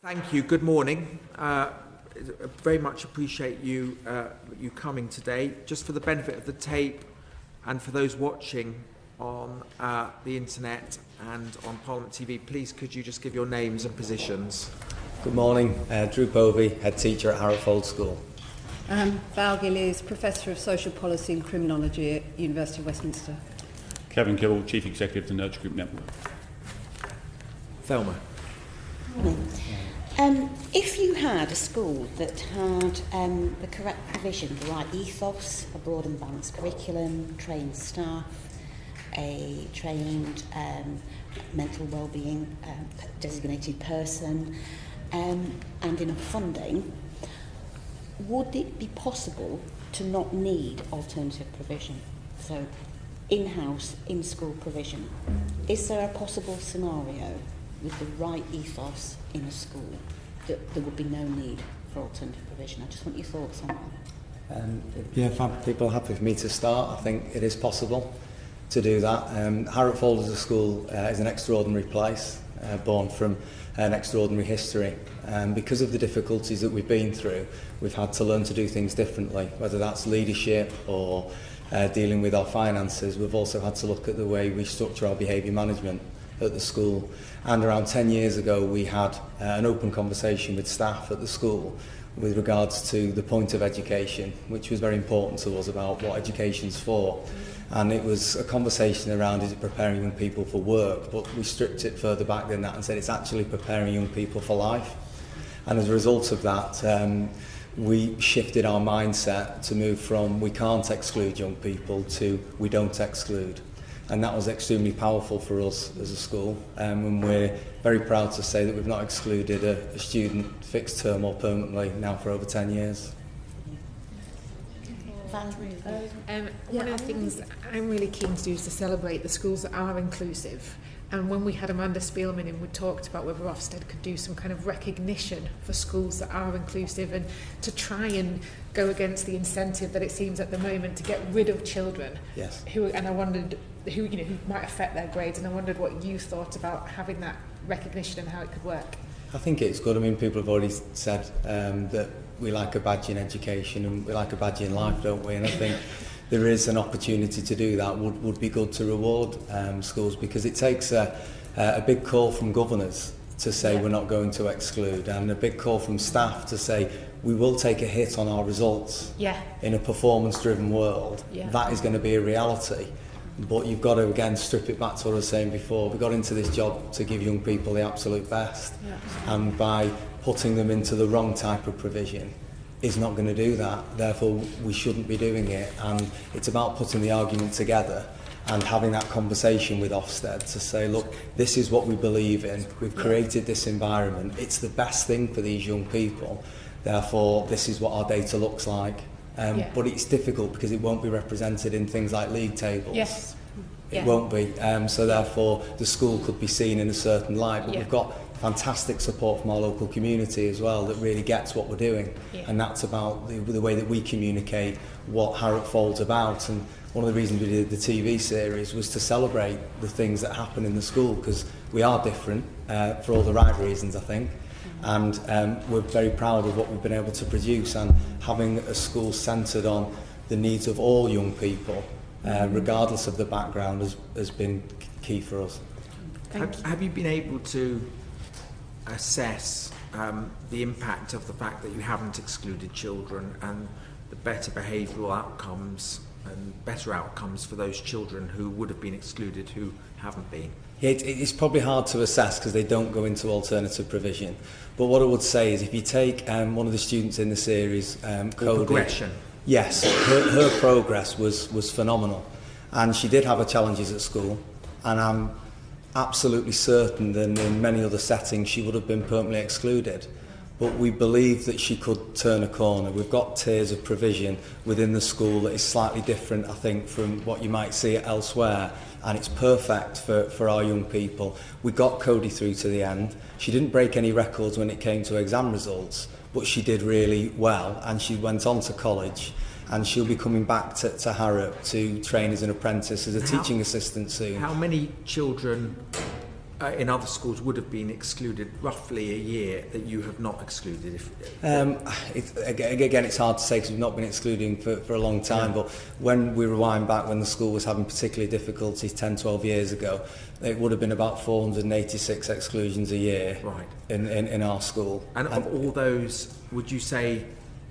Thank you. Good morning. Very much appreciate you coming today. Just for the benefit of the tape and for those watching on the internet and on Parliament TV, please could you just give your names and positions? Good morning. Drew Povey, Head Teacher at Harrop School. Val Gillies, Professor of Social Policy and Criminology at University of Westminster. Kevin Kibble, Chief Executive of the Nurture Group Network. Thelma. If you had a school that had the correct provision, the right ethos, a broad and balanced curriculum, trained staff, a trained mental wellbeing designated person, and enough funding, would it be possible to not need alternative provision? So, in-house, in-school provision. Is there a possible scenario with the right ethos in a school that there would be no need for alternative provision? I just want your thoughts on that. If people are happy for me to start, I think it is possible to do that. Harrop as a school is an extraordinary place, born from an extraordinary history. Because of the difficulties that we've been through, we've had to learn to do things differently, whether that's leadership or dealing with our finances. We've also had to look at the way we structure our behaviour management at the school. And around 10 years ago, we had an open conversation with staff at the school with regards to the point of education, which was very important to us about what education's for. And it was a conversation around, is it preparing young people for work? But we stripped it further back than that and said it's actually preparing young people for life. And as a result of that, we shifted our mindset to move from we can't exclude young people to we don't exclude. And that was extremely powerful for us as a school. And we're very proud to say that we've not excluded a student fixed term or permanently now for over 10 years. One of the things I'm really keen to do is to celebrate the schools that are inclusive. And when we had Amanda Spielman in, we talked about whether Ofsted could do some kind of recognition for schools that are inclusive and to try and go against the incentive that it seems at the moment to get rid of children. Yes. And I wondered who might affect their grades, and I wondered what you thought about having that recognition and how it could work. I think it's good. I mean, people have already said that we like a badge in education and we like a badge in life, don't we? And I think there is an opportunity to do that. Would be good to reward schools, because it takes a big call from governors to say we're not going to exclude, and a big call from staff to say we will take a hit on our results. In a performance-driven world, that is going to be a reality. But you've got to, again, strip it back to what I was saying before. We got into this job to give young people the absolute best. And by putting them into the wrong type of provision is not going to do that. Therefore, we shouldn't be doing it. And it's about putting the argument together and having that conversation with Ofsted to say, look, this is what we believe in. We've created this environment. It's the best thing for these young people. Therefore, this is what our data looks like. But it's difficult because it won't be represented in things like league tables. It won't be. So therefore, the school could be seen in a certain light. But we've got fantastic support from our local community as well that really gets what we're doing. And that's about the way that we communicate what Harrop Fold's about. And one of the reasons we did the TV series was to celebrate the things that happen in the school, because we are different for all the right reasons, I think. And we're very proud of what we've been able to produce, and having a school centred on the needs of all young people, regardless of the background, has been key for us. Have you been able to assess the impact of the fact that you haven't excluded children and the better behavioural outcomes and better outcomes for those children who would have been excluded who haven't been? It's probably hard to assess because they don't go into alternative provision. But what I would say is if you take one of the students in the series, Cody, progression. Yes, her progress was phenomenal. And she did have her challenges at school. And I'm absolutely certain that in many other settings she would have been permanently excluded. But we believe that she could turn a corner. We've got tiers of provision within the school that is slightly different, I think, from what you might see elsewhere. And it's perfect for our young people. We got Cody through to the end. She didn't break any records when it came to exam results, but she did really well, and she went on to college, and she'll be coming back to Harrop to train as an apprentice, as a teaching assistant soon. How many children in other schools would have been excluded roughly a year that you have not excluded? Again, it's hard to say because we've not been excluding for a long time, but when we rewind back when the school was having particular difficulties 10, 12 years ago, it would have been about 486 exclusions a year in our school. And of all those, would you say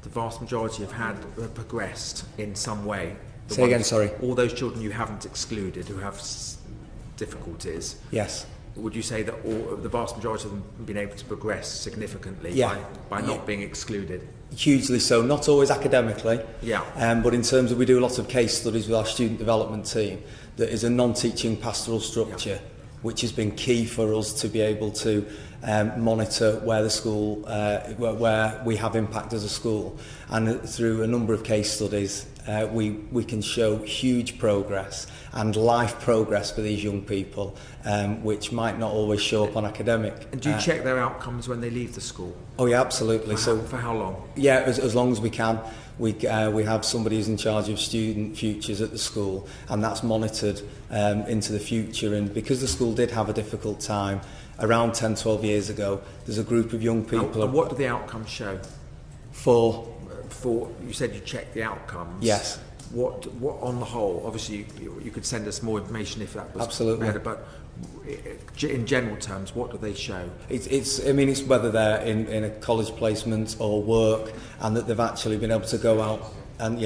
the vast majority have progressed in some way? Say again, sorry. All those children you haven't excluded who have difficulties? Yes. Would you say that the vast majority of them have been able to progress significantly by not being excluded? Hugely so, not always academically, but in terms of, we do a lot of case studies with our student development team. That is a non-teaching pastoral structure, which has been key for us to be able to monitor where the school, where we have impact as a school. And through a number of case studies, we can show huge progress and life progress for these young people, which might not always show up on academic. And do you check their outcomes when they leave the school? Oh yeah, absolutely. For how long? Yeah, as long as we can. We have somebody who's in charge of student futures at the school, and that's monitored into the future. And because the school did have a difficult time around 10, 12 years ago, there's a group of young people. And what do the outcomes show? For you said you checked the outcomes. Yes. What on the whole? Obviously, you could send us more information if that was absolutely better. But in general terms, what do they show? It's whether they're in a college placement or work, and that they've actually been able to go out and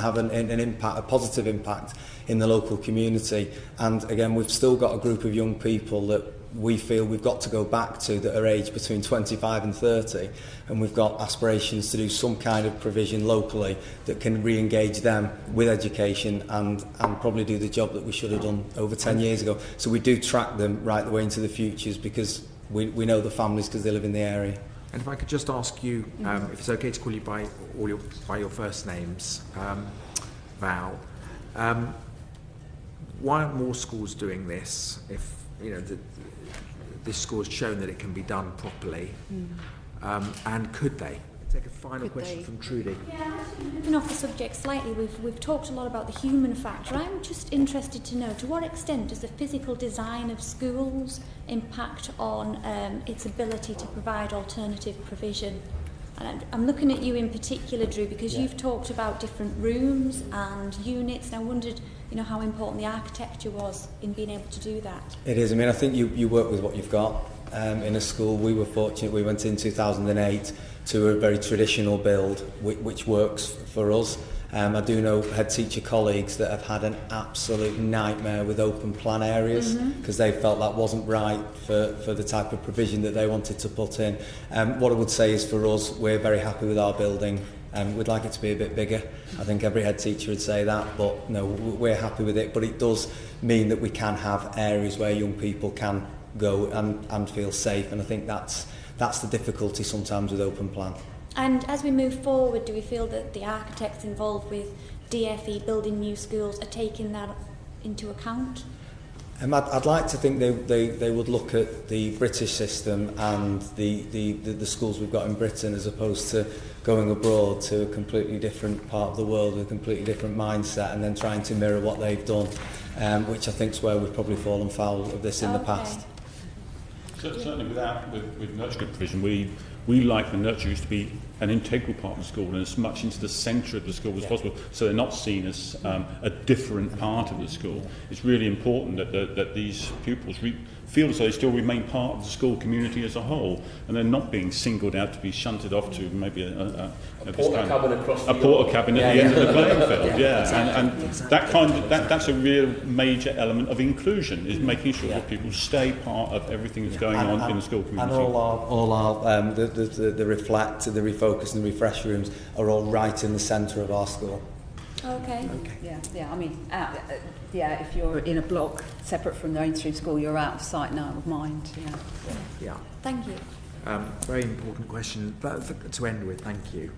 have an impact, a positive impact in the local community. And again, we've still got a group of young people that we feel we've got to go back to that are aged between 25 and 30, and we've got aspirations to do some kind of provision locally that can re-engage them with education and probably do the job that we should have done over 10 years ago. So we do track them right the way into the futures because we know the families because they live in the area. And if I could just ask you, if it's okay to call you by your first names, Val, why aren't more schools doing this? If this school has shown that it can be done properly, and could they? Take a final question from Trudy. Yeah, moving off the subject slightly, we've talked a lot about the human factor. I'm just interested to know, to what extent does the physical design of schools impact on its ability to provide alternative provision? And I'm looking at you in particular, Drew, because you've talked about different rooms and units, and I wondered, how important the architecture was in being able to do that. It is. I think you work with what you've got. In a school, we were fortunate. We went in 2008 to a very traditional build, which works for us. I do know head teacher colleagues that have had an absolute nightmare with open plan areas because they felt that wasn't right for the type of provision that they wanted to put in. What I would say is, for us, we're very happy with our building. We'd like it to be a bit bigger. I think every head teacher would say that, but no, we're happy with it. But it does mean that we can have areas where young people can go and feel safe, and I think that's the difficulty sometimes with open plan. And as we move forward, do we feel that the architects involved with DFE building new schools are taking that into account? I'd like to think they would look at the British system and the schools we've got in Britain, as opposed to going abroad to a completely different part of the world with a completely different mindset and then trying to mirror what they've done, which I think is where we've probably fallen foul of this in the past. Certainly with nurture group provision, we like the nurture groups to be an integral part of the school and as much into the centre of the school as possible, so they're not seen as a different part of the school. It's really important that these pupils feel as though they still remain part of the school community as a whole, and they're not being singled out to be shunted off to maybe a porta cabin across the porta cabin at the end of the playing field. And that's a real major element of inclusion, is making sure that people stay part of everything that's going on in the school community. And all our the reflect, the refocus and the refresh rooms are all right in the centre of our school. Okay. If you're in a block separate from the mainstream school, you're out of sight and out of mind. Yeah. Thank you. Very important question to end with. Thank you.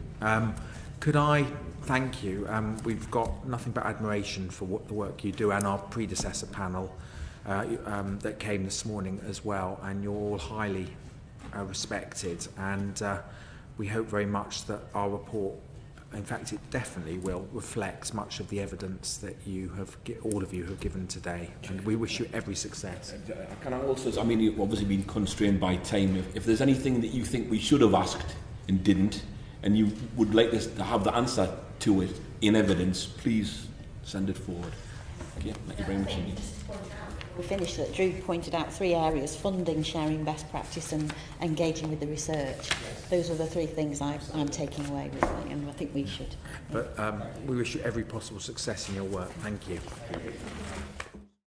Could I thank you? We've got nothing but admiration for the work you do, and our predecessor panel that came this morning as well, and you're all highly respected, and we hope very much that our report in fact, it definitely will reflect much of the evidence that you have, all of you have given today. And we wish you every success. Can I also, I mean, you've obviously been constrained by time. If there's anything that you think we should have asked and didn't, and you would like us to have the answer to it in evidence, please send it forward. Okay, thank you very much indeed. We finished that Drew pointed out 3 areas: funding, sharing best practice and engaging with the research. Those are the 3 things I'm taking away with me, and I think we should. But we wish you every possible success in your work. Thank you.